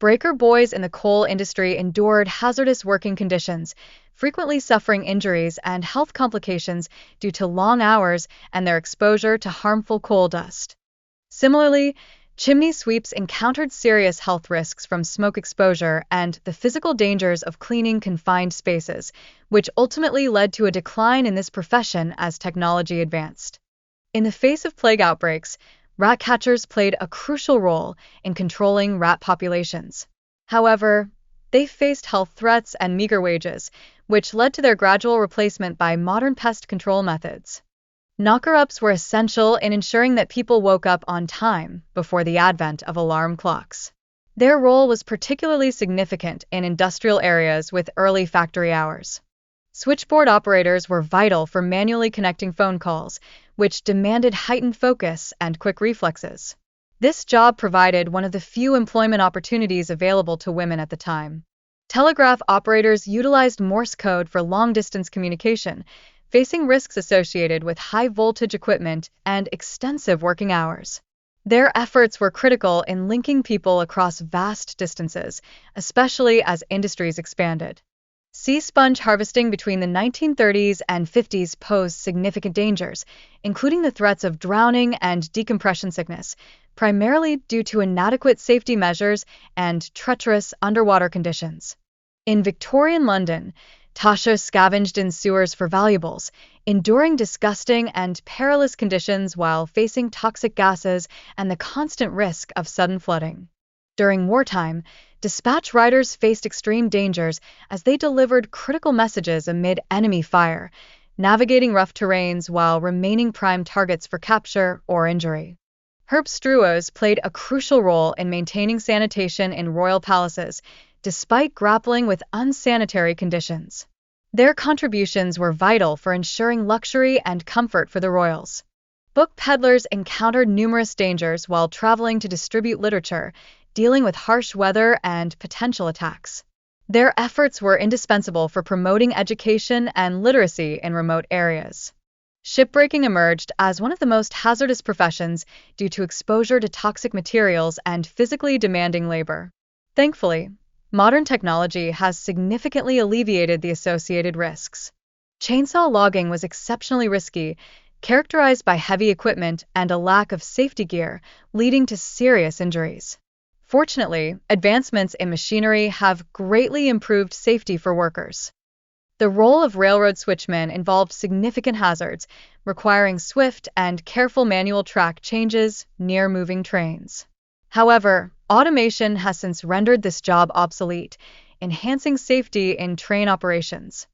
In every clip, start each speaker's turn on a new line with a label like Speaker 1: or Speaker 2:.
Speaker 1: Breaker boys in the coal industry endured hazardous working conditions, frequently suffering injuries and health complications due to long hours and their exposure to harmful coal dust. Similarly, chimney sweeps encountered serious health risks from smoke exposure and the physical dangers of cleaning confined spaces, which ultimately led to a decline in this profession as technology advanced. In the face of plague outbreaks, rat catchers played a crucial role in controlling rat populations. However, they faced health threats and meager wages, which led to their gradual replacement by modern pest control methods. Knocker-ups were essential in ensuring that people woke up on time before the advent of alarm clocks. Their role was particularly significant in industrial areas with early factory hours. Switchboard operators were vital for manually connecting phone calls, which demanded heightened focus and quick reflexes. This job provided one of the few employment opportunities available to women at the time. Telegraph operators utilized Morse code for long-distance communication, facing risks associated with high-voltage equipment and extensive working hours. Their efforts were critical in linking people across vast distances, especially as industries expanded. Sea sponge harvesting between the 1930s and 50s posed significant dangers, including the threats of drowning and decompression sickness, primarily due to inadequate safety measures and treacherous underwater conditions. In Victorian London, Tasha scavenged in sewers for valuables, enduring disgusting and perilous conditions while facing toxic gases and the constant risk of sudden flooding. During wartime, dispatch riders faced extreme dangers as they delivered critical messages amid enemy fire, navigating rough terrains while remaining prime targets for capture or injury. Herbstruos played a crucial role in maintaining sanitation in royal palaces, despite grappling with unsanitary conditions. Their contributions were vital for ensuring luxury and comfort for the royals. Book peddlers encountered numerous dangers while traveling to distribute literature, dealing with harsh weather and potential attacks. Their efforts were indispensable for promoting education and literacy in remote areas. Shipbreaking emerged as one of the most hazardous professions due to exposure to toxic materials and physically demanding labor. Thankfully, modern technology has significantly alleviated the associated risks. Chainsaw logging was exceptionally risky, characterized by heavy equipment and a lack of safety gear, leading to serious injuries. Fortunately, advancements in machinery have greatly improved safety for workers. The role of railroad switchmen involved significant hazards, requiring swift and careful manual track changes near moving trains. However, automation has since rendered this job obsolete, enhancing safety in train operations.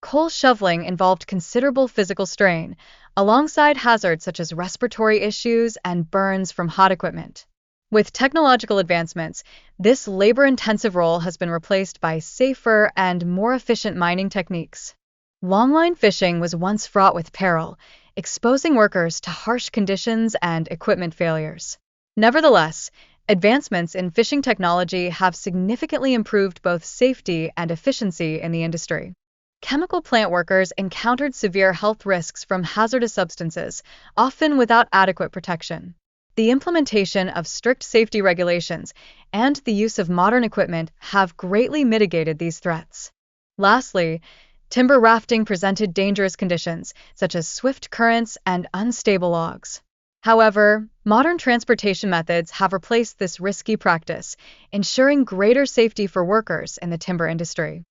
Speaker 1: Coal shoveling involved considerable physical strain, alongside hazards such as respiratory issues and burns from hot equipment. With technological advancements, this labor-intensive role has been replaced by safer and more efficient mining techniques. Longline fishing was once fraught with peril, exposing workers to harsh conditions and equipment failures. Nevertheless, advancements in fishing technology have significantly improved both safety and efficiency in the industry. Chemical plant workers encountered severe health risks from hazardous substances, often without adequate protection. The implementation of strict safety regulations and the use of modern equipment have greatly mitigated these threats. Lastly, timber rafting presented dangerous conditions, such as swift currents and unstable logs. However, modern transportation methods have replaced this risky practice, ensuring greater safety for workers in the timber industry.